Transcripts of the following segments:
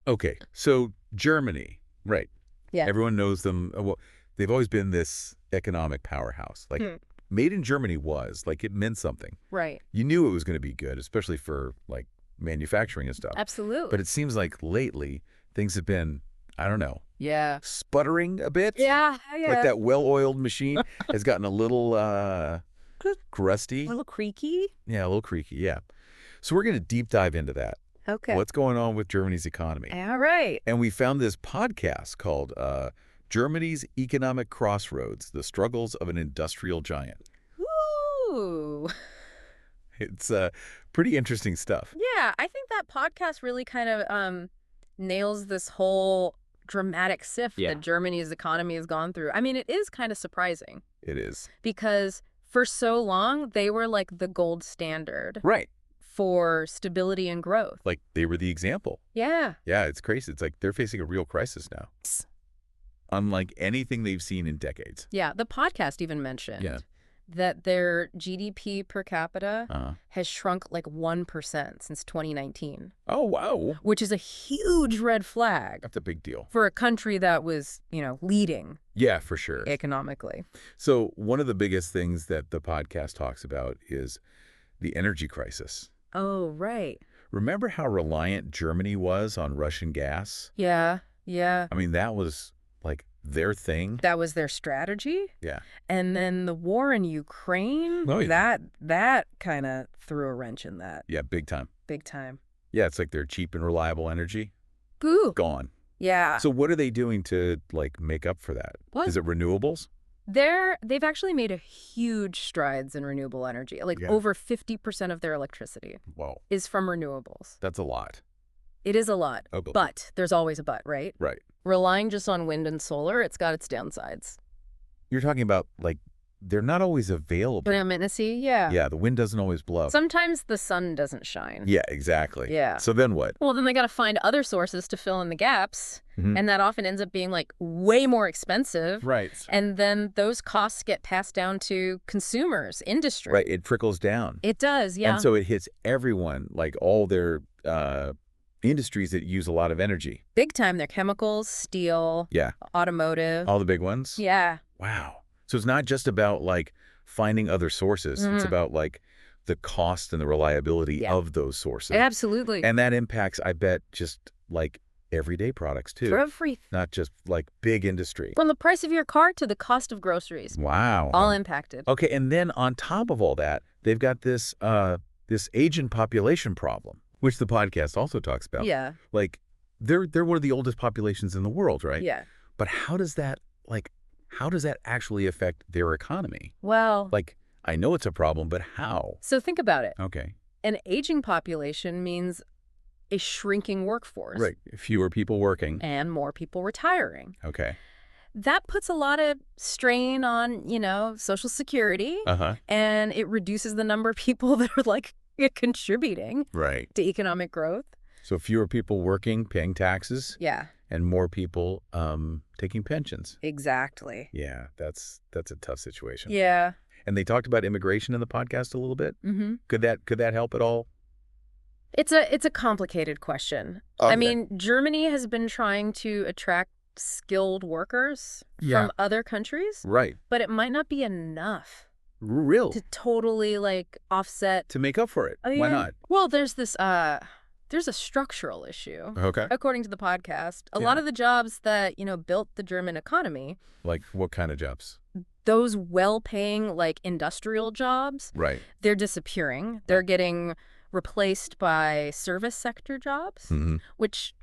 Okay, so Germany, right. Yeah. Everyone knows them. Well, they've always been this economic powerhouse. Like, Hmm. made in Germany was, like, it meant something. Right. You knew it was going to be good, especially for, like, manufacturing and stuff. Absolutely. But it seems like lately, things have been, I don't know, Yeah. sputtering a bit. Yeah. Like Yeah. that well-oiled machine has gotten a little A crusty. little creaky. Yeah, a little creaky, yeah. So we're going to deep dive into that. Okay. What's going on with Germany's economy? All right. And we found this podcast called Germany's Economic Crossroads, The Struggles of an Industrial Giant. Ooh. It's pretty interesting stuff. Yeah, I think that podcast really kind of nails this whole dramatic shift Yeah. that Germany's economy has gone through. I mean, it is kind of surprising It is. because for so long, they were like the gold standard Right. for stability and growth. Like they were the example. Yeah. Yeah, it's crazy. It's like they're facing a real crisis now. Unlike anything they've seen in decades. Yeah, the podcast even mentioned Yeah. that their GDP per capita Uh-huh. has shrunk like 1% since 2019, Oh, wow. which is a huge red flag That's a big deal. for a country that was, leading Yeah, for sure. economically. So one of the biggest things that the podcast talks about is the energy crisis. Oh, right. Remember how reliant Germany was on Russian gas? Yeah, yeah. I mean, that was like their thing. That was their strategy. Yeah. And then the war in Ukraine, Oh, yeah. that kind of threw a wrench in that Yeah, big time. big time. Yeah, it's like their cheap and reliable energy. Boo. Gone. Yeah. So what are they doing to, like, make up for that? What? Is it renewables? They've actually made a huge strides in renewable energy. Like Yeah. over 50% of their electricity Whoa, is from renewables. that's a lot. It is a lot, Oh, boy. but there's always a but, right? Right. Relying just on wind and solar, it's got its downsides. You're talking about, like, they're not always available. But I'm in see, yeah. Yeah, the wind doesn't always blow. Sometimes the sun doesn't shine. Yeah, exactly. Yeah. So then what? Well, then they got to find other sources to fill in the gaps, Mhm. and that often ends up being like way more expensive. Right. And then those costs get passed down to consumers, industry. Right, it trickles down. It does, yeah. And so it hits everyone, like all their industries that use a lot of energy. Big time. They're chemicals, steel, Yeah, automotive. all the big ones. Yeah. Wow. So it's not just about, like, finding other sources. It's Mhm. about, like, the cost and the reliability Yeah. of those sources. Absolutely. And that impacts, I bet, just, like, everyday products, too. For everything. Not just, like, big industry. From the price of your car to the cost of groceries. Wow. All impacted. Okay, and then on top of all that, they've got this this aging population problem, which the podcast also talks about. Yeah. Like, they're one of the oldest populations in the world, right? Yeah. But how does that actually affect their economy? Well, Like, I know it's a problem, but how? so think about it. Okay. An aging population means a shrinking workforce. Right. Fewer people working. And more people retiring. Okay. That puts a lot of strain on, Social Security, Uh-huh. and it reduces the number of people that are like contributing Right. to economic growth. So fewer people working, paying taxes, Yeah, and more people taking pensions. exactly. Yeah, that's a tough situation. Yeah. And they talked about immigration in the podcast a little bit. Mm-hmm. Could that help at all? It's a complicated question. I Okay. mean, Germany has been trying to attract skilled workers Yeah. from other countries, Right. but it might not be enough Real. to totally like offset. To make up for it. Oh, Why yeah. not? Well, there's a structural issue. Okay. According to the podcast, a Yeah. lot of the jobs that, built the German economy, Like what kind of jobs? those well-paying like industrial jobs, Right. they're disappearing. They're getting replaced by service sector jobs, Mm-hmm. which,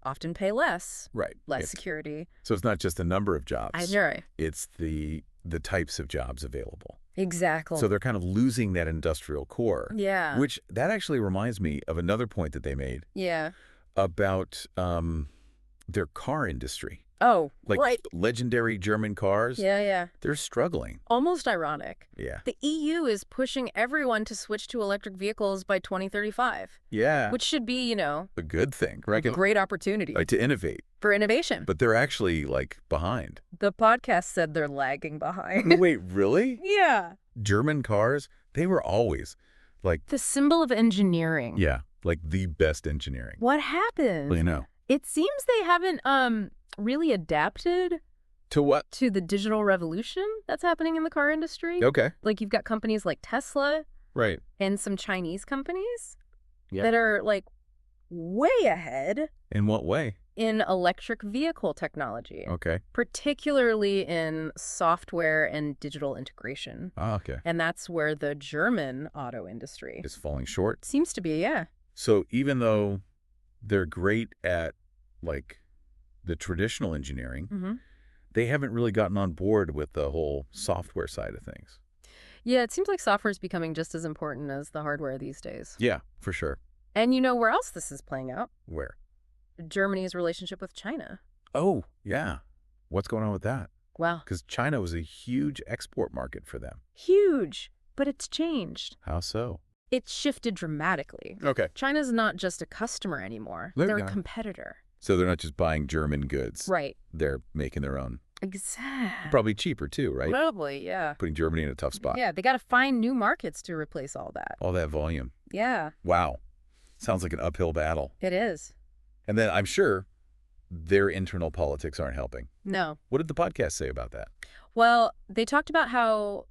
often pay less Right. security. So it's not just the number of jobs. I know. It's the types of jobs available. Exactly. So they're kind of losing that industrial core. Yeah. Which that actually reminds me of another point that they made Yeah. about their car industry. Oh, Like right. legendary German cars, Yeah, yeah. they're struggling. Almost ironic. Yeah. The EU is pushing everyone to switch to electric vehicles by 2035, Yeah. which should be, a good thing, right? a great opportunity Like to innovate. for innovation. But they're actually like behind. The podcast said they're lagging behind. Wait, really? Yeah. German cars, they were always like, The symbol of engineering. yeah, Like the best engineering. What happened? Well, you know. It seems they haven't really adapted To what? to the digital revolution that's happening in the car industry. Okay. Like you've got companies like Tesla Right. and some Chinese companies Yeah. that are like way ahead In what way? in electric vehicle technology, Okay. particularly in software and digital integration. Ah, okay. And that's where the German auto industry Is falling short. seems to be, yeah. So even though they're great at like the traditional engineering, Mm-hmm. they haven't really gotten on board with the whole software side of things. Yeah, it seems like software is becoming just as important as the hardware these days. Yeah, for sure. And you know where else this is playing out? Where? Germany's relationship with China. Oh, yeah. What's going on with that? Wow. Because China was a huge export market for them. Huge. But it's changed. How so? It's shifted dramatically. Okay. China's not just a customer anymore. They're a competitor. So they're not just buying German goods. Right. They're making their own. Exactly. Probably cheaper too, right? Probably, yeah. Putting Germany in a tough spot. Yeah, they got to find new markets to replace all that. All that volume. Yeah, Wow. Sounds like an uphill battle. it is. And then I'm sure their internal politics aren't helping. No. What did the podcast say about that? Well, they talked about how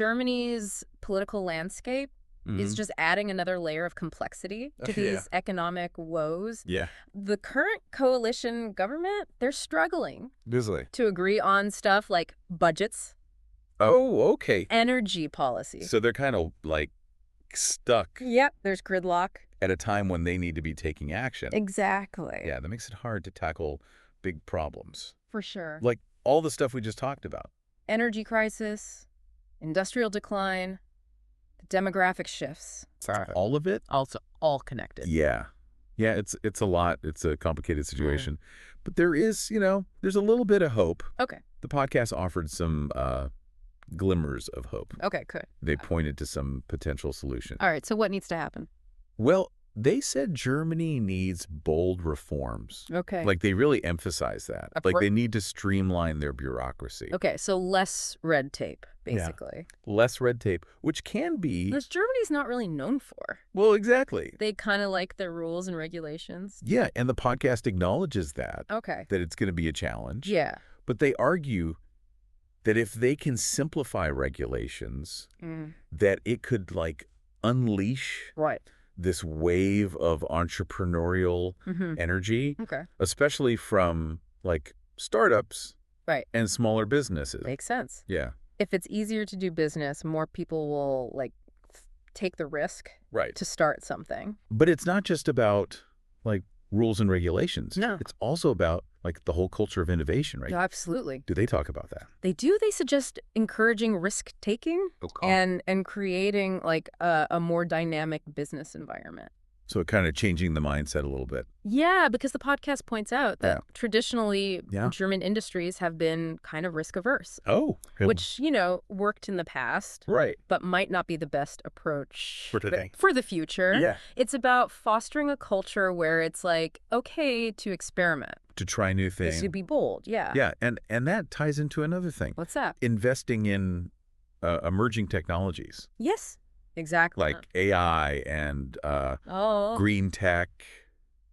Germany's political landscape is just adding another layer of complexity to these economic woes. Yeah. The current coalition government, they're struggling Busily. to agree on stuff like budgets, Oh, okay. energy policy. So they're kind of like stuck Yep, there's gridlock. at a time when they need to be taking action. Exactly. Yeah, that makes it hard to tackle big problems. For sure. Like all the stuff we just talked about. Energy crisis, industrial decline, the demographic shifts. All of it? Also all connected. Yeah. Yeah, it's a lot. It's a complicated situation. But there is, there's a little bit of hope. Okay. The podcast offered some glimmers of hope. Okay, good. They pointed to some potential solutions. All right, so what needs to happen? Well, they said Germany needs bold reforms. Okay. Like they really emphasize that. A Like pro- they need to streamline their bureaucracy. Okay, so less red tape, Yeah. basically. Less red tape, which can be... Which Germany's not really known for. Well, exactly. They kind of like their rules and regulations. Yeah, and the podcast acknowledges that Okay. it's going to be a challenge. Yeah. But they argue that if they can simplify regulations, that it could like unleash Right. this wave of entrepreneurial energy, Okay. especially from like startups Right. and smaller businesses. Makes sense. Yeah. If it's easier to do business, more people will take the risk Right. to start something. But it's not just about like rules and regulations. No. It's also about like the whole culture of innovation, right? Yeah, absolutely. Do they talk about that? They do. They suggest encouraging risk-taking and creating like a more dynamic business environment. So kind of changing the mindset a little bit. Yeah, because the podcast points out that Yeah. traditionally Yeah. German industries have been kind of risk-averse, Oh. which, worked in the past, Right. but might not be the best approach For today. for the future. Yeah. It's about fostering a culture where it's like, okay to experiment, To try new things. to be bold. Yeah. Yeah. And that ties into another thing. What's that? Investing in emerging technologies Yes, exactly. like AI and Oh. green tech,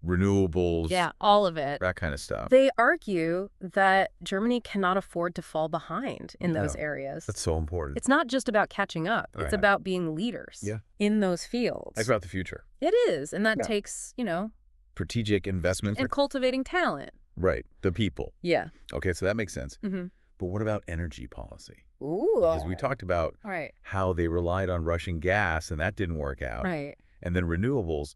renewables. Yeah, all of it. That kind of stuff. They argue that Germany cannot afford to fall behind in those No. areas. That's so important. It's not just about catching up. It's Right. about being leaders Yeah. in those fields. That's about the future. It is. And that Yeah. takes, Strategic investments. and cultivating talent. Right. The people. Yeah. Okay, so that makes sense. Mm-hmm. But what about energy policy? Ooh. Because we talked about Right. how they relied on Russian gas and that didn't work out. Right. And then renewables,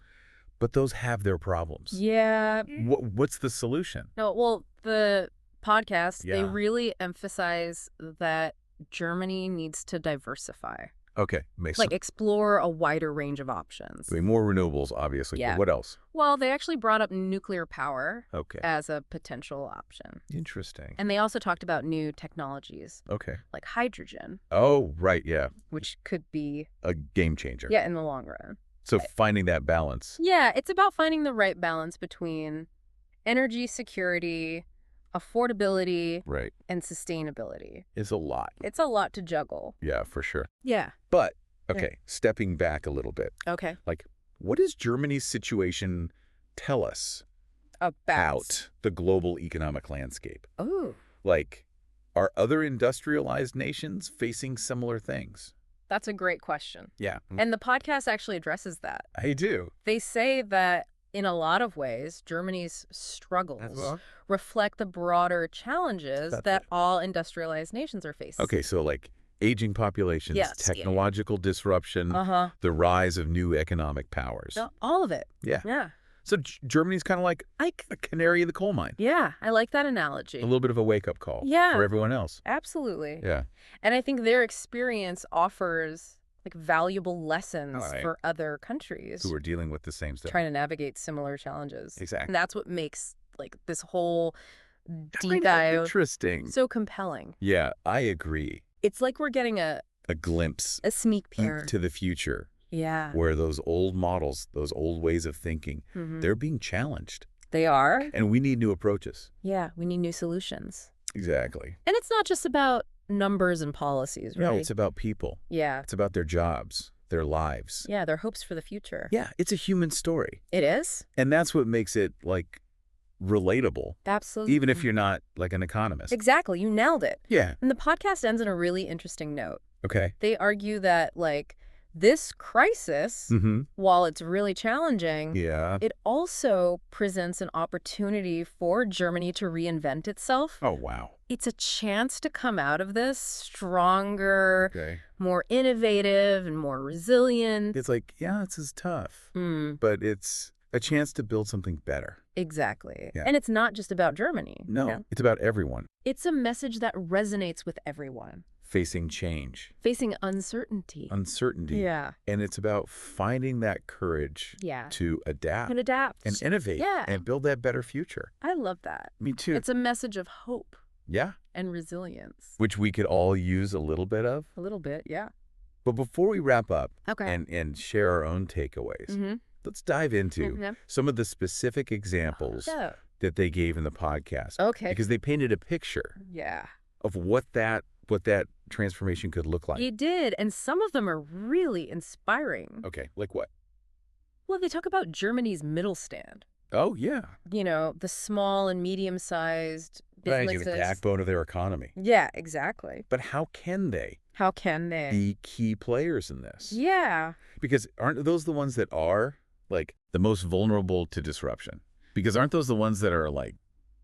but those have their problems. Yeah. What's the solution? No, well, the podcast, they Yeah. really emphasize that Germany needs to diversify. Okay, makes Like sense. explore a wider range of options. I mean, more renewables, obviously. Yeah. But what else? Well, they actually brought up nuclear power Okay. as a potential option. Interesting. And they also talked about new technologies Okay. like hydrogen, Oh, right, yeah. which could be, A game changer. in the long run. So finding that balance. Yeah, it's about finding the right balance between energy security, affordability, Right. and sustainability. Is a lot. It's a lot to juggle. Yeah, for sure. Yeah. But, okay, stepping back a little bit. Okay. Like, what does Germany's situation tell us about the global economic landscape? Oh. Like, are other industrialized nations facing similar things? That's a great question. Yeah. And the podcast actually addresses that. I do. They say that in a lot of ways, Germany's struggles reflect the broader challenges that all industrialized nations are facing. Okay, so like aging populations, technological disruption, the rise of new economic powers. All of it. Yeah. Yeah. So Germany's kind of like a canary in the coal mine. Yeah, I like that analogy. A little bit of a wake-up call for everyone else. Absolutely. Yeah. And I think their experience offers like valuable lessons for other countries who are dealing with the same stuff, trying to navigate similar challenges. Exactly. And that's what makes like this whole deep dive interesting, so compelling. Yeah, I agree. It's like we're getting a glimpse, a sneak peek to the future. Yeah. Where those old models, those old ways of thinking, they're being challenged. They are. And we need new approaches. Yeah, we need new solutions. Exactly. And it's not just about numbers and policies, right? No, it's about people. Yeah. It's about their jobs, their lives. Yeah, their hopes for the future. Yeah, it's a human story. It is. And that's what makes it, like, relatable. Absolutely. Even if you're not, like, an economist. Exactly. You nailed it. Yeah. And the podcast ends on a really interesting note. Okay. They argue that, like, this crisis, while it's really challenging, it also presents an opportunity for Germany to reinvent itself. Oh, wow. It's a chance to come out of this stronger, more innovative, and more resilient. It's like, yeah, this is tough, but it's a chance to build something better. Exactly. Yeah. And it's not just about Germany. No, it's about everyone. It's a message that resonates with everyone. Facing change. Facing uncertainty. Uncertainty. Yeah. And it's about finding that courage to adapt. And adapt. And innovate. Yeah. And build that better future. I love that. Me too. It's a message of hope. Yeah. And resilience. Which we could all use a little bit of. A little bit, yeah. But before we wrap up and share our own takeaways, let's dive into some of the specific examples that they gave in the podcast. Okay. Because they painted a picture of what that transformation could look like. They did, and some of them are really inspiring. Okay, like what? Well, they talk about Germany's middle stand. Oh, yeah. You know, the small and medium-sized businesses. The backbone of their economy. Yeah, exactly. But how can they? How can they? Be key players in this? Yeah. Because aren't those the ones that are, like, the most vulnerable to disruption? Because aren't those the ones that are, like,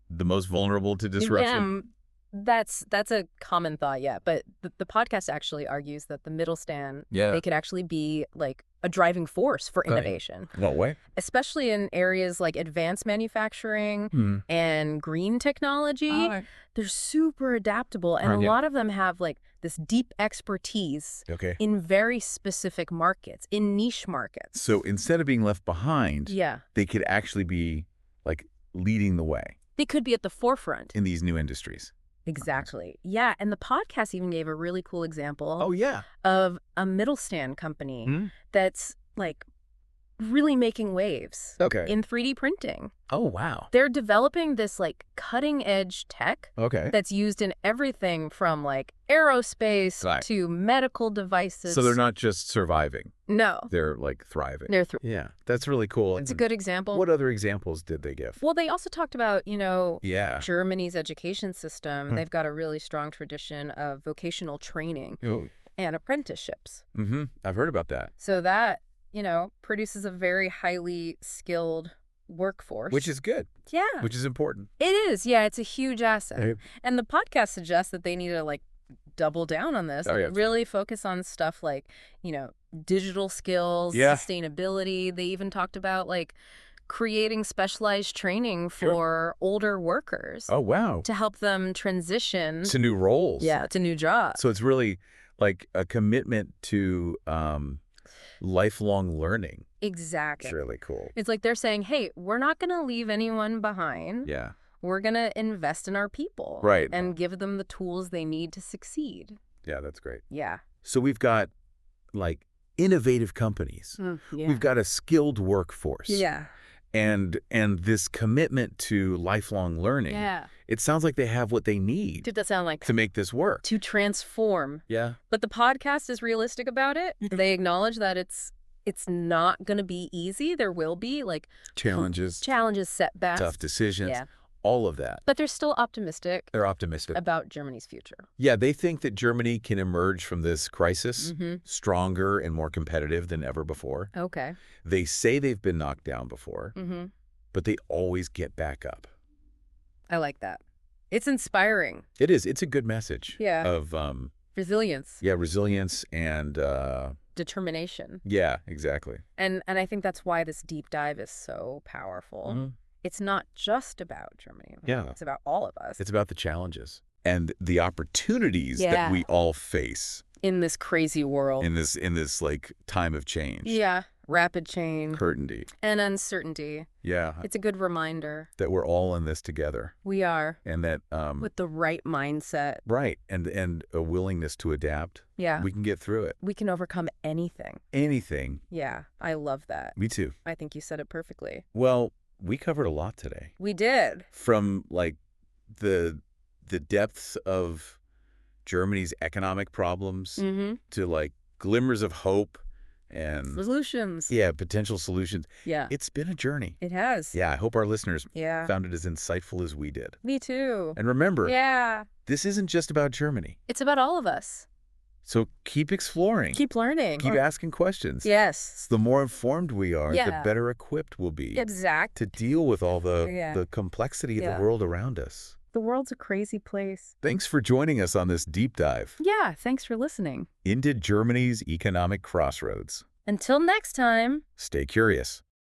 the most vulnerable to disruption? That's a common thought, yeah. But the podcast actually argues that the middle stand, they could actually be like a driving force for innovation. What way? Especially in areas like advanced manufacturing and green technology. They're super adaptable. And a lot of them have like this deep expertise in very specific markets, in niche markets. So instead of being left behind, they could actually be like leading the way. They could be at the forefront. In these new industries. Exactly. Yeah. And the podcast even gave a really cool example of a middle stand company that's like really making waves in 3D printing. Oh, wow. They're developing this like cutting edge tech that's used in everything from like aerospace to medical devices. So they're not just surviving. No. They're like thriving. Yeah. That's really cool. It's a good example. What other examples did they give? Well, they also talked about, you know, Germany's education system. They've got a really strong tradition of vocational training and apprenticeships. I've heard about that. So that, you know, produces a very highly skilled workforce. Which is good. Yeah. Which is important. It is. Yeah, it's a huge asset. And the podcast suggests that they need to like double down on this. Really focus on stuff like, you know, digital skills, sustainability. They even talked about like creating specialized training for older workers. Oh, wow. To help them transition. To new roles. Yeah, to new jobs. So it's really like a commitment to lifelong learning. Exactly. It's really cool. It's like they're saying, hey, we're not going to leave anyone behind. Yeah. We're going to invest in our people. Right. And give them the tools they need to succeed. Yeah, that's great. Yeah. So we've got like innovative companies. We've got a skilled workforce. Yeah. And this commitment to lifelong learning. Yeah. It sounds like they have what they need. Did that sound like to make this work? To transform. Yeah. But the podcast is realistic about it. They acknowledge that it's It's not going to be easy. There will be like challenges, setbacks, tough decisions, all of that. But they're still optimistic. They're optimistic about Germany's future. Yeah, they think that Germany can emerge from this crisis stronger and more competitive than ever before. Okay. They say they've been knocked down before, but they always get back up. I like that. It's inspiring. It is. It's a good message. Yeah. Of resilience. Yeah, resilience and determination. Yeah, exactly. And I think that's why this deep dive is so powerful. It's not just about Germany. Yeah. It's about all of us. It's about the challenges and the opportunities that we all face in this crazy world. In this like time of change. Yeah. Rapid change. Certainty. And uncertainty. Yeah. It's a good reminder. That we're all in this together. We are. And that with the right mindset. Right. And a willingness to adapt. Yeah. We can get through it. We can overcome anything. Anything. Yeah. I love that. Me too. I think you said it perfectly. Well, we covered a lot today. We did. From like the depths of Germany's economic problems to like glimmers of hope and solutions. Yeah, potential solutions. Yeah. It's been a journey. It has. Yeah, I hope our listeners found it as insightful as we did. Me too. And remember, this isn't just about Germany. It's about all of us. So keep exploring. Keep learning. Keep asking questions. Yes. The more informed we are, the better equipped we'll be. Exactly. To deal with all the complexity of the world around us. The world's a crazy place. Thanks for joining us on this deep dive. Yeah, thanks for listening. Into Germany's economic crossroads. Until next time. Stay curious.